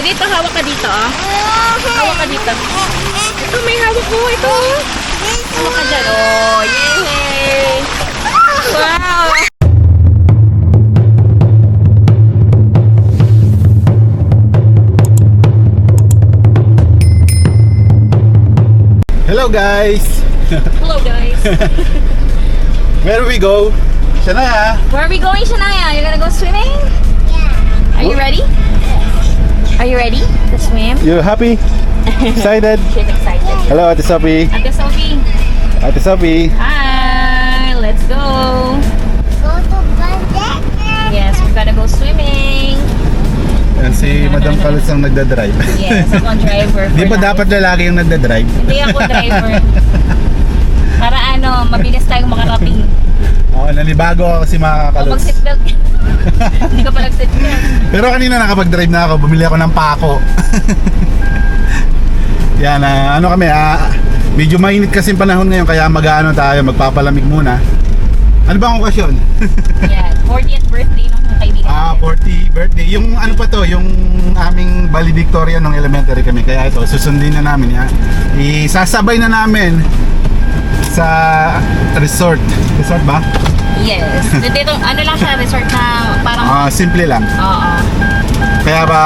Dito, hawak ka dito, oh. Hawak ka dito. Ito, may hawak ko. Ito. Hawak ka dyan. Oh, yay! Wow! Hello guys! Hello, guys. Where we go? Shania! Where are we going, Shania? You're gonna go swimming? Yeah. Are you ready? Are you ready to swim? You happy? Excited? She's excited. Hello Ate Sophie! Ate Sophie. Ate Sophie! Hi! Let's go! Yes, we're gonna go swimming. Yan si Madam Kalos ang nagdadrive. Yes, ako ang driver. Di ba dapat lalaki yung nagdadrive? Hindi ako driver. Para ano, mabilis tayong makarating. Oo, nanibago ako kasi mga O Kalos. mag-seatbelt. Hindi ka pa nag-seatbelt. Pero kanina nakapag-drive na ako, bumili ako ng pako. Yan, ano kami, medyo mainit kasi yung panahon ngayon kaya mag-ano tayo, magpapalamig muna. Ano ba ang okasyon? Yan, 40th birthday ng kaibigan. 40 birthday. Yung ano pa to, yung aming valedictorian ng elementary kami. Kaya ito, susundin na namin yan. Isasabay na namin sa resort. Resort ba? Yes. Dito, ano lang siya, resort na parang... Simple lang. Oo. Kaya ba,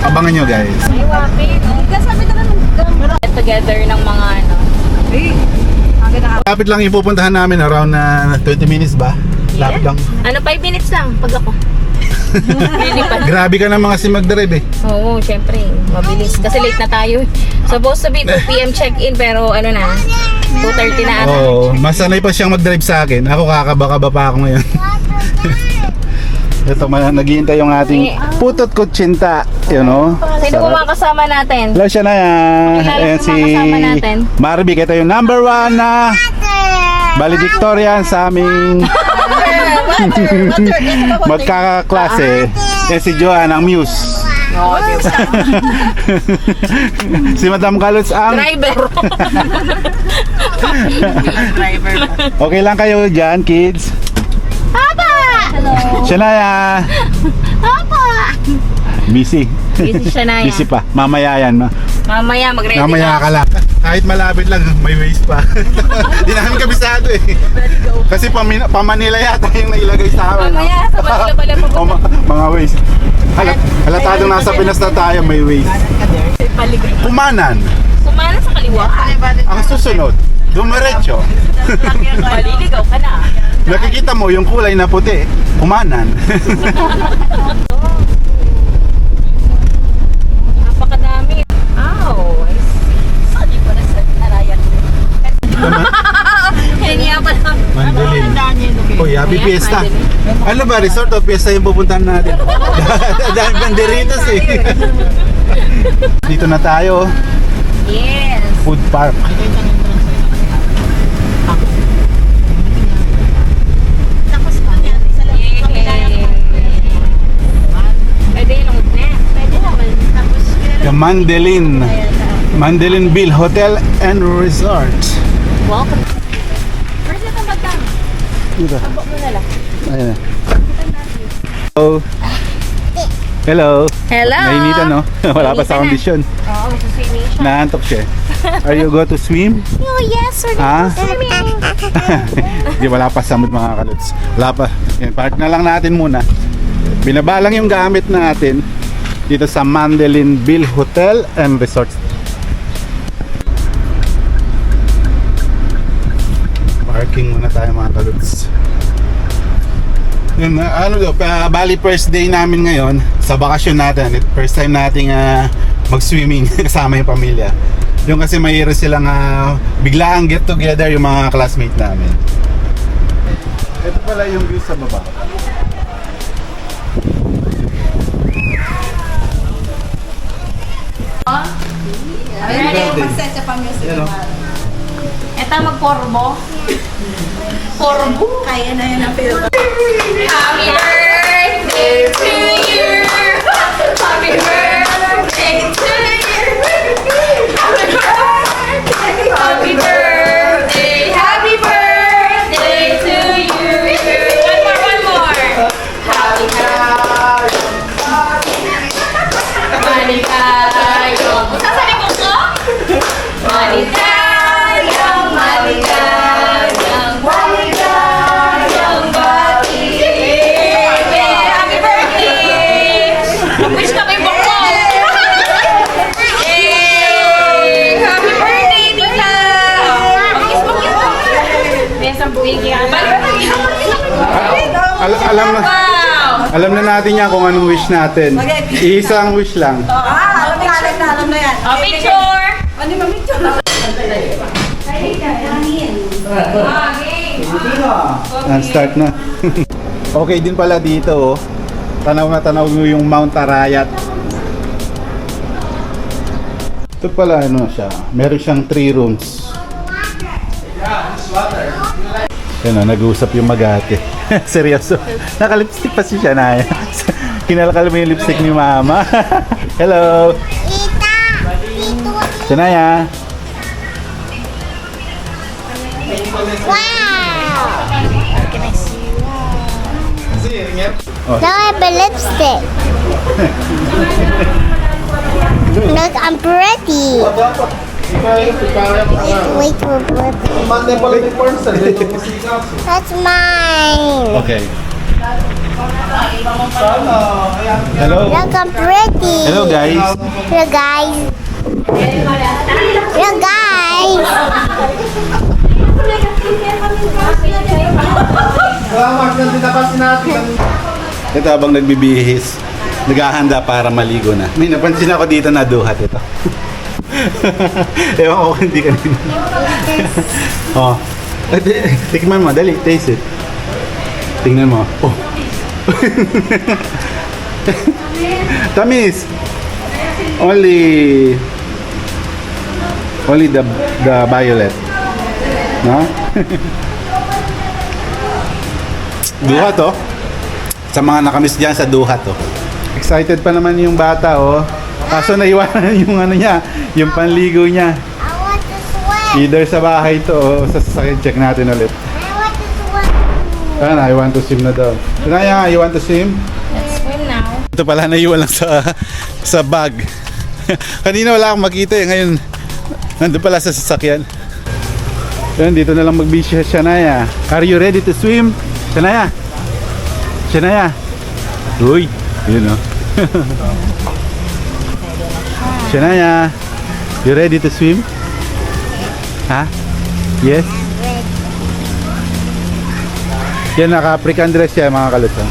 abangan nyo guys. Ay, wapit. Kasabi ka na ng together ng mga ano. Lapit lang yung pupuntahan namin, around 20 minutes ba? Lapit lang. Ano, 5 minutes lang pag ako. Lilipad. Grabe ka na mga si mag-drive eh. Oo, syempre. Mabilis. Kasi late na tayo. Supposed to be 2 p.m. check-in pero ano na, 2:30 na ata. Oo, masanay pa siyang mag-drive sa akin. Ako kakaba-kaba pa ako ngayon. Ito, naghihintay yung ating putot kutsinta. You know? Sino ba mga kasama natin? Hello siya na yan. Kilala Ayan ko si mga kasama natin. Marvic. Ito yung number 1 na valedictorian sa aming magkakaklase. Ayan si Joanne ang muse. Oo, diba? Si Madam Kalos ang Driver. Driver. okay lang kayo dyan, kids? Papa! Hello. Siya na yan. Papa! Busy. Busy siya na yan. Busy pa. Mamaya yan. Mamaya mag-ready Mamaya ka lang. Kahit malapit lang, may ways pa. Hindi namin kabisado eh. Kasi pa-Manila yata yung nailagay sa amin. Mamaya, sa Manila pala pupunta. Mga ways. Halatado nasa Pinas na tayo, may ways. Pumanan. Sumana sa kaliwa. Ang susunod, dumiretso. Maliligaw ka na. Nakikita mo yung kulay na puti. Pumanan. Napakadami. Ow, I see. Sabi ko na sa narayan. Kaya pa lang. Mandalin. Uy, happy fiesta. Ano ba, resort o fiesta yung pupuntahan natin? Dahil banderitas eh. Dito na tayo. Yes. Food park. Pwede yung na. Pwede naman. Tapos, The Mandalinville Hotel and Resort. welcome. Where's it ang bagtang? Dito. Abok mo na lang. Ayun. Hello. Hello. Hello. Nainitan no? Wala pa sa Nainitan na. kondisyon. Oo, magsuswimming siya. Naantok siya. Are you go to swim? Oh, yes, we're Ah? going to swimming. Hindi, wala pa samot mga kalots. Wala pa. Yan, park na lang natin muna. Binabalang yung gamit natin dito sa Mandalinville Hotel and Resort. Parking muna tayo mga kalots. Yun, bali first day namin ngayon sa bakasyon natin. First time nating mag-swimming kasama yung pamilya. Yung kasi mayroon silang biglaang get together yung mga classmate namin. Ito pala yung view sa baba. Ano? Ito mag-porbo. Porbo? Kaya na yan ang film. Happy birthday to you! Happy birthday to you! Happy birthday! Happy birthday! Happy birthday to you! One more! Happy birthday! maligayang. Sasalikot ko? Maligayang, maligayang, maligayang bati. Happy birthday! Mag-wish ka kay Bokbok. Happy birthday, Tita! Mag-kiss mo, kiss mo. May sambuhin kaya. Alam na natin yan kung anong wish natin. Isang wish lang. Alam na yan. Oh, picture! Ano yung picture? Start na. Okay din pala dito, oh. Tanaw na tanaw mo yung Mount Arayat. Ito pala ano siya. Meron siyang 3 rooms. Yan o, nag-uusap yung mag-ate. Seryoso. Naka-lipstick pa si Shania. Kinalakal mo yung lipstick ni Mama. Hello! Shania! Now I have a lipstick. Look, I'm pretty. Wait for birthday. That's mine. Okay. Hello. Look, I'm pretty. Hello guys. Hello, guys. Hello, guys. Ito habang nagbibihis, naghahanda para maligo na. May napansin ako dito na duhat ito. Ewan ko kung hindi kanina. Oh. Tikman mo, dali, taste it. Tingnan mo. Oh. Tamis. Only the violet. No? Duhat oh. Sa mga nakamiss dyan sa duhat oh. Excited pa naman yung bata oh. Kaso naiwanan yung ano niya, yung panligo niya. I want to swim. Either sa bahay to o sa sasakyan. Check natin ulit. I want to swim. Ano, I want to swim na daw. Tunaya, you want to swim? Let's swim now. Ito pala naiwan lang sa bag. Kanina wala akong makita eh. Ngayon, nandun pala sa sasakyan. Yan, dito na lang mag-beach si Shania. Are you ready to swim? Shania? Shania? Uy, yun o. Shania, you ready to swim? Ha? Yes? Yan, naka-African dress siya mga kalusa.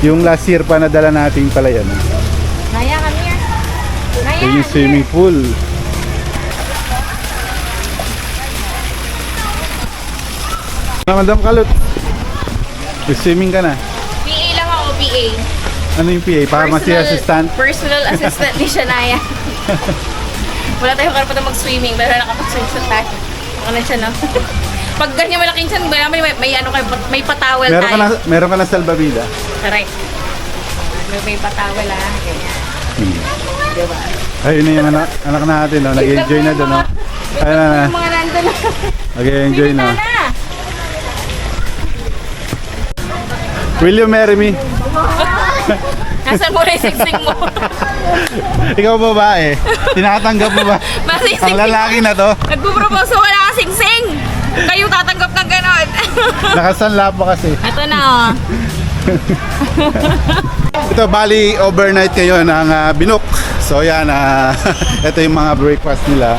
Yung last year pa nadala natin pala yan. Naya, come here. Naya, Yan yung swimming pool. Madam Kalot, swimming ka na. PA lang ako, PA. Ano yung PA? Pharmacy assistant? Personal assistant ni Shania. Wala tayong karapatan mag-swimming, pero nakapag-swim sa tayo. Ano siya, no? Pag ganyan malaking siya, may ano kayo, may patawel tayo. Meron ka na salbabida. Correct. May patawel ganyan. Diba? Ayun na yung anak natin, no? Nag-enjoy na doon, no? Ayun na. Yung mga nandun na. Nag-enjoy na. Swimming na. Will you marry me? Nasaan mo na yung singsing mo? Ikaw babae, tinatanggap mo ba? Masingsing. Ang lalaki na to, Nagpo-propose wala ka singsing. Kayo tatanggap ng ganon. nakasanla pa kasi. Ito na, oh. Ito, bali overnight kayo ng Binook. So yan, ito yung mga breakfast nila.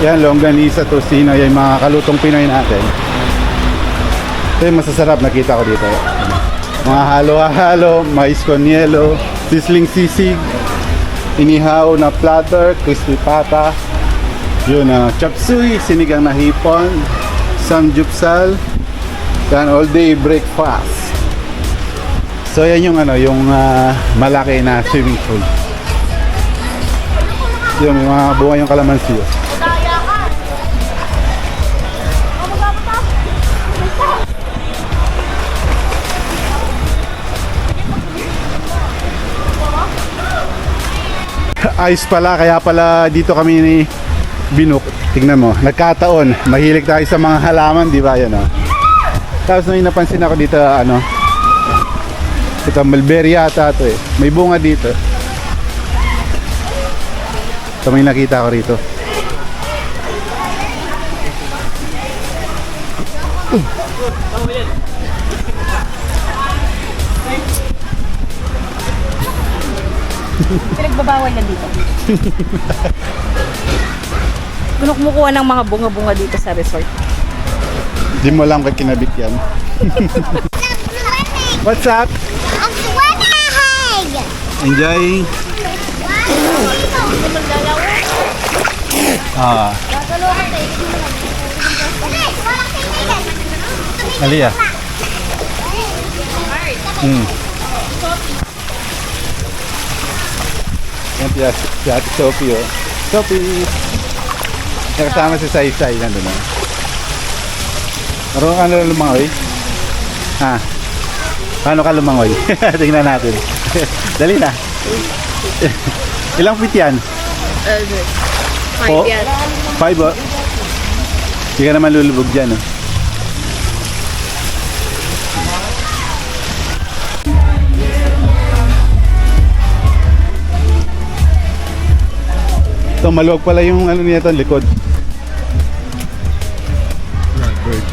Yan, longganisa, tocino, yan yung mga kalutong Pinoy natin. Ito yung masasarap, nakita ko dito. Mga halo-halo, mais con yelo, sizzling sisig, inihaw na platter, crispy pata, yun, chop suey, sinigang na hipon, samgyupsal, yan, all day breakfast. So yan yung yung malaki na swimming pool. Yun, may mga bunga yung kalamansi. Ayos pala, kaya pala dito kami ni Binook. Tingnan mo, nagkataon, mahilig tayo sa mga halaman, di ba? Yan, oh. Tapos nung napansin ako dito, ito mulberry yata ito eh. May bunga dito. Ito may nakita ko rito. Pinagbabawal yan dito. Gunok kumukuha ng mga bunga-bunga dito sa resort. Di mo alam kay kinabit yan. What's up? I'm swimming! Enjoy. Ah, Aliyah. Yan si Ate Sophie, oh. Sophie! Nakasama si Sai Sai, nandun na. Marunong ka na lumangoy? Ha? Paano ka lumangoy? Tingnan natin. Dali na. Ilang feet yan? Five yan. 5, oh. Hindi ka naman lulubog dyan, oh. Ito, maluwag pala yung ano niya ito, likod. Birds.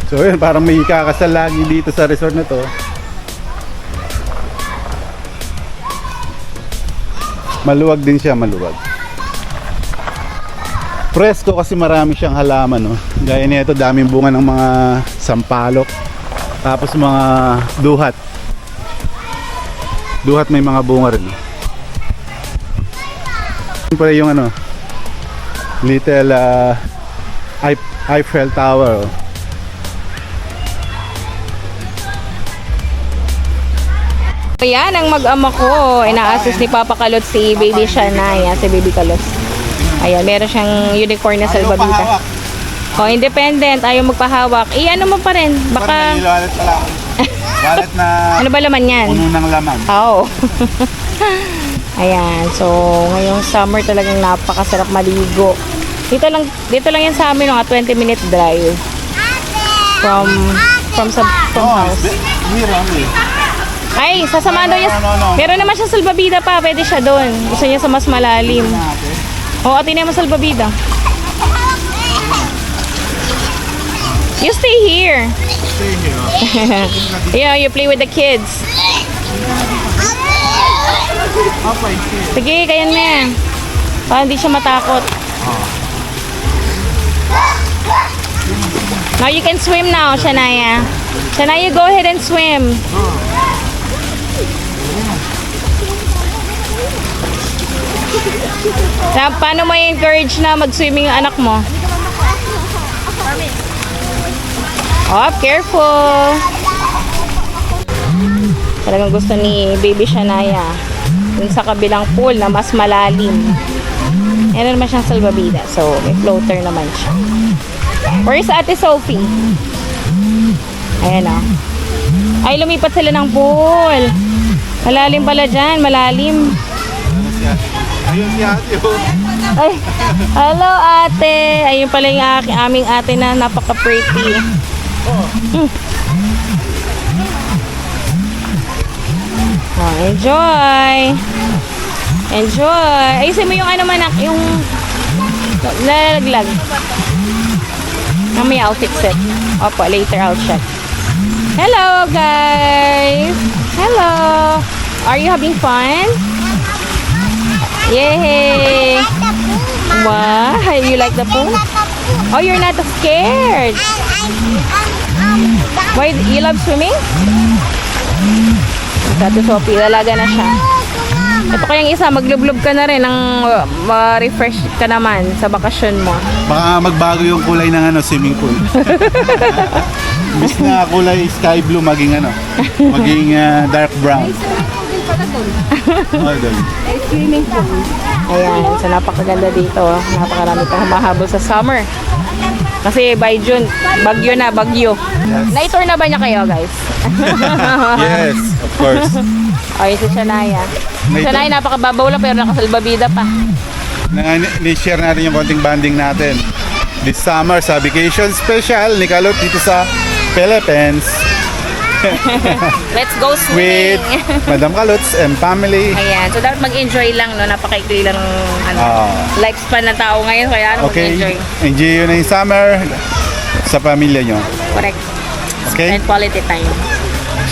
So yun, parang may kakasal lagi dito sa resort na to. Maluwag din siya, maluwag. Presko kasi marami siyang halaman, no? Gaya nito, daming bunga ng mga sampalok. Tapos mga duhat. Duhat may mga bunga rin. Siyempre yung ano, little Eiffel Tower, oh. Ayan ang mag-ama ko. Ina-assist ni Papa Kalot si Baby Shania, si Baby Kalot. Ayan, meron siyang unicorn na salbabida. Oh, independent, ayaw magpahawak. Ano mo pa rin? Baka... May wallet pala ako. Wallet na Ano ba laman yan? puno ng laman. Oo. Ayan, so ngayong summer talagang napakasarap maligo. Dito lang yan sa amin, mga 20-minute drive from house. Here only. Ay, sasamahan daw niya. No. Meron naman siya salbabida pa, pwede siya doon. Gusto niya sa mas malalim. Oo, tingnan mo salbabida. You stay here. Yeah, you play with the kids. Sige, kayan mo yan. Para hindi siya matakot. Now you can swim now, Shania. Shania, go ahead and swim. Na, paano mo i-encourage na mag-swimming yung anak mo? Oh, careful. Talagang gusto ni Baby Shania yung sa kabilang pool na mas malalim. Meron naman siyang salbabida. So, may floater naman siya. Where's Ate Sophie? Ayan o. Ay, lumipat sila ng pool. Malalim pala dyan. Malalim. Ayun si ate, oh. Ay, hello ate. Ayun pala yung aming ate na napaka-pretty. Oh, enjoy. Enjoy. Ayusin mo yung ano manak, yung nalaglag. Mamaya I'll fix it. Opo, later I'll check. Hello guys. Hello. Are you having fun? Yay! Wow, you like the pool? Oh, you're not scared. Why, you love swimming? Ito, Sophie, lalaga na siya. Ito kayang isa, maglublob ka na rin ng ma-refresh ka naman sa bakasyon mo. Baka magbago yung kulay ng ano, swimming pool. Imbis na kulay sky blue, maging ano, maging dark brown. Oh, doon. Ayan, so So, napakaganda dito. Napakarami pang humahabol sa summer. Kasi by June, bagyo na, bagyo. Na-tour na ba niya kayo, guys? Yes, of course. Ay, si Shania. Na-tour? Shania, napakababaw lang pero nakasalbabida pa. Ni-share natin yung konting banding natin. This summer sa vacation special ni Kalot dito sa Philippines Let's go with swimming! Madam Kalots and family. Ayan. So, dapat mag-enjoy lang, no? Napaka-ikli lang ng Ah. lifespan ng tao ngayon. Kaya ano, Okay, mag-enjoy. enjoy yun na yung summer sa pamilya nyo. Correct. Okay? And quality time.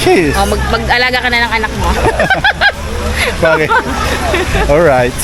Cheers! O, mag-alaga ka na ng anak mo. Bakit? Alright.